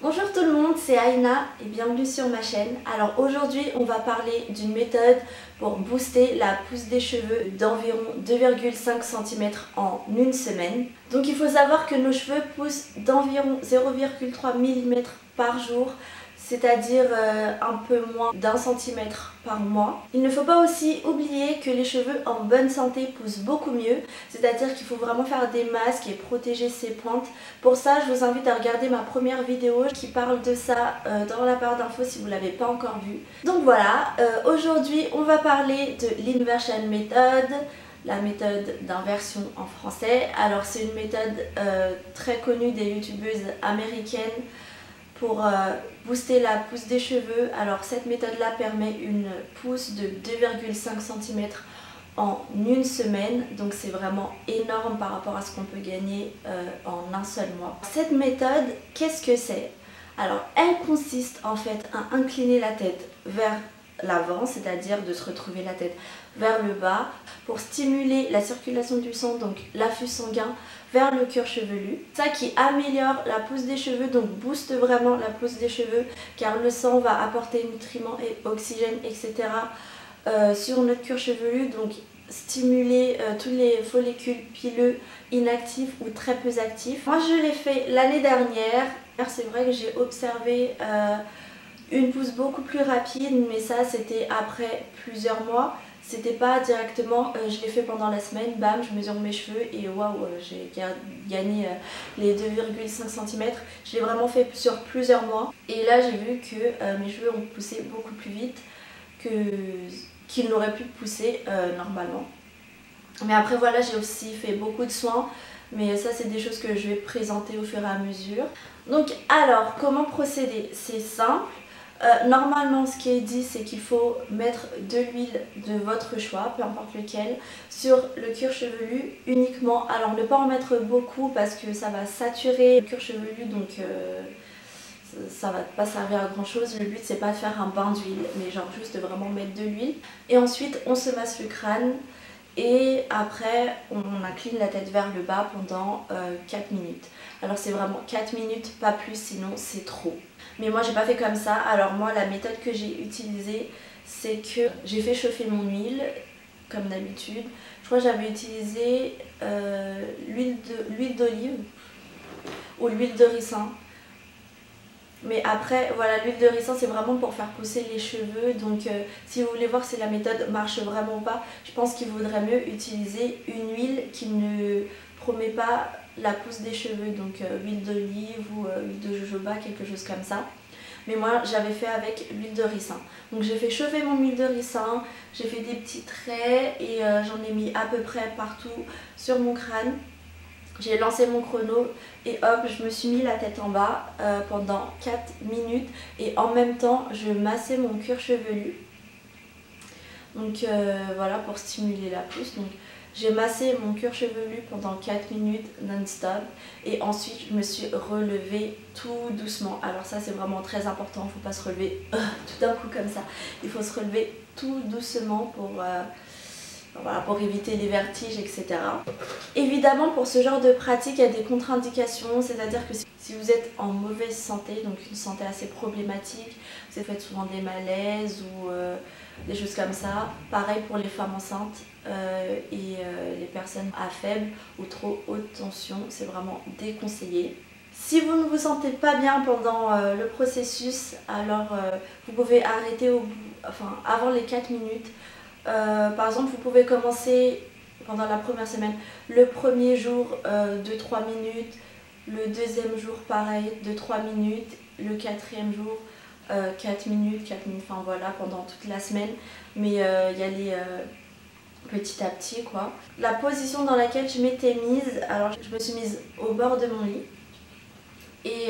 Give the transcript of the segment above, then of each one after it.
Bonjour tout le monde, c'est Aïna et bienvenue sur ma chaîne. Alors aujourd'hui on va parler d'une méthode pour booster la pousse des cheveux d'environ 2,5 cm en une semaine. Donc il faut savoir que nos cheveux poussent d'environ 0,3 mm par jour, c'est-à-dire un peu moins d'1 centimètre par mois. Il ne faut pas aussi oublier que les cheveux en bonne santé poussent beaucoup mieux, c'est-à-dire qu'il faut vraiment faire des masques et protéger ses pointes. Pour ça, je vous invite à regarder ma première vidéo qui parle de ça dans la barre d'infos si vous ne l'avez pas encore vue. Donc voilà, aujourd'hui on va parler de l'inversion method, la méthode d'inversion en français. Alors c'est une méthode très connue des youtubeuses américaines pour booster la pousse des cheveux. Alors cette méthode là permet une pousse de 2,5 cm en une semaine, donc c'est vraiment énorme par rapport à ce qu'on peut gagner en un seul mois. Cette méthode, qu'est-ce que c'est? Alors elle consiste en fait à incliner la tête vers l'avant, c'est-à-dire de se retrouver la tête vers le bas pour stimuler la circulation du sang, donc l'afflux sanguin vers le cuir chevelu. Ça qui améliore la pousse des cheveux, donc booste vraiment la pousse des cheveux car le sang va apporter nutriments et oxygène, etc. Sur notre cuir chevelu, donc stimuler tous les follicules pileux inactifs ou très peu actifs. Moi je l'ai fait l'année dernière, c'est vrai que j'ai observé une pousse beaucoup plus rapide, mais ça c'était après plusieurs mois. C'était pas directement, je l'ai fait pendant la semaine, bam, je mesure mes cheveux et waouh, j'ai gagné les 2,5 cm. Je l'ai vraiment fait sur plusieurs mois. Et là j'ai vu que mes cheveux ont poussé beaucoup plus vite qu'ils n'auraient pu pousser normalement. Mais après voilà, j'ai aussi fait beaucoup de soins. Mais ça c'est des choses que je vais présenter au fur et à mesure. Donc alors, comment procéder? C'est simple. Normalement ce qui est dit c'est qu'il faut mettre de l'huile de votre choix, peu importe lequel, sur le cuir chevelu uniquement. Alors ne pas en mettre beaucoup parce que ça va saturer le cuir chevelu, donc ça va pas servir à grand chose. Le but c'est pas de faire un bain d'huile, mais genre juste vraiment mettre de l'huile. Et ensuite on se masse le crâne et après on incline la tête vers le bas pendant 4 minutes. Alors c'est vraiment 4 minutes, pas plus, sinon c'est trop. Mais moi j'ai pas fait comme ça. Alors moi la méthode que j'ai utilisée, c'est que j'ai fait chauffer mon huile comme d'habitude. Je crois que j'avais utilisé l'huile d'olive ou l'huile de ricin. Mais après voilà, l'huile de ricin c'est vraiment pour faire pousser les cheveux. Donc si vous voulez voir si la méthode marche vraiment pas, je pense qu'il vaudrait mieux utiliser une huile qui ne promet pas la pousse des cheveux, donc huile d'olive ou huile de jojoba, quelque chose comme ça. Mais moi j'avais fait avec l'huile de ricin. Donc j'ai fait chauffer mon huile de ricin, j'ai fait des petits traits et j'en ai mis à peu près partout sur mon crâne. J'ai lancé mon chrono et hop, je me suis mis la tête en bas pendant 4 minutes et en même temps je massais mon cuir chevelu. Donc voilà, pour stimuler la pousse. Donc j'ai massé mon cuir chevelu pendant 4 minutes non-stop et ensuite je me suis relevée tout doucement. Alors ça c'est vraiment très important, il ne faut pas se relever tout d'un coup comme ça. Il faut se relever tout doucement voilà, pour éviter les vertiges, etc. Évidemment pour ce genre de pratique il y a des contre-indications, c'est-à-dire que si vous êtes en mauvaise santé, donc une santé assez problématique, vous faites souvent des malaises ou des choses comme ça. Pareil pour les femmes enceintes et les personnes à faible ou trop haute tension, c'est vraiment déconseillé. Si vous ne vous sentez pas bien pendant le processus, alors vous pouvez arrêter avant les 4 minutes. Par exemple, vous pouvez commencer pendant la première semaine, le premier jour 2-3 minutes, le deuxième jour pareil 2-3 minutes, le quatrième jour 4 minutes, enfin voilà, pendant toute la semaine. Mais y aller petit à petit quoi. La position dans laquelle je m'étais mise, alors je me suis mise au bord de mon lit et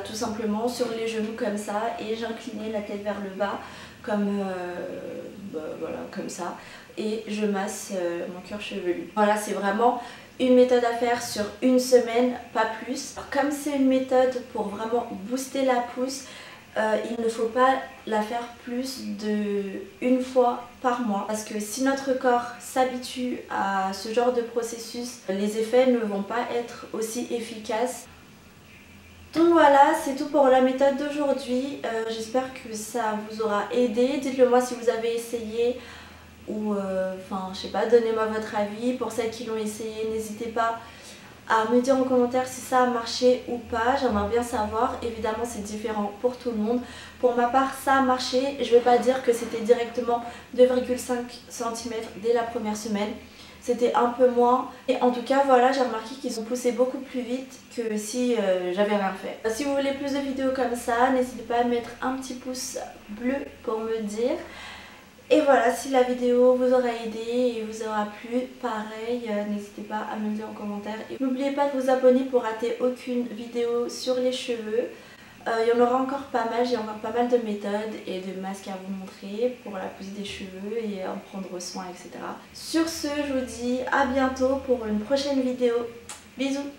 tout simplement sur les genoux comme ça et j'inclinais la tête vers le bas comme voilà, comme ça, et je masse mon cuir chevelu. Voilà, c'est vraiment une méthode à faire sur une semaine, pas plus. Alors, comme c'est une méthode pour vraiment booster la pousse, il ne faut pas la faire plus d'une fois par mois parce que si notre corps s'habitue à ce genre de processus, les effets ne vont pas être aussi efficaces. Donc voilà, c'est tout pour la méthode d'aujourd'hui. J'espère que ça vous aura aidé. Dites-le moi si vous avez essayé ou enfin je sais pas, donnez-moi votre avis. Pour celles qui l'ont essayé, n'hésitez pas à me dire en commentaire si ça a marché ou pas. J'aimerais bien savoir. Évidemment c'est différent pour tout le monde. Pour ma part ça a marché. Je vais pas dire que c'était directement 2,5 cm dès la première semaine. C'était un peu moins. Et en tout cas voilà, j'ai remarqué qu'ils ont poussé beaucoup plus vite que si j'avais rien fait. Si vous voulez plus de vidéos comme ça, n'hésitez pas à mettre un petit pouce bleu pour me dire. Et voilà, si la vidéo vous aura aidé et vous aura plu, pareil, n'hésitez pas à me le dire en commentaire. Et n'oubliez pas de vous abonner pour rater aucune vidéo sur les cheveux. Il y en aura encore pas mal, j'ai encore pas mal de méthodes et de masques à vous montrer pour la pousse des cheveux et en prendre soin, etc. Sur ce, je vous dis à bientôt pour une prochaine vidéo. Bisous!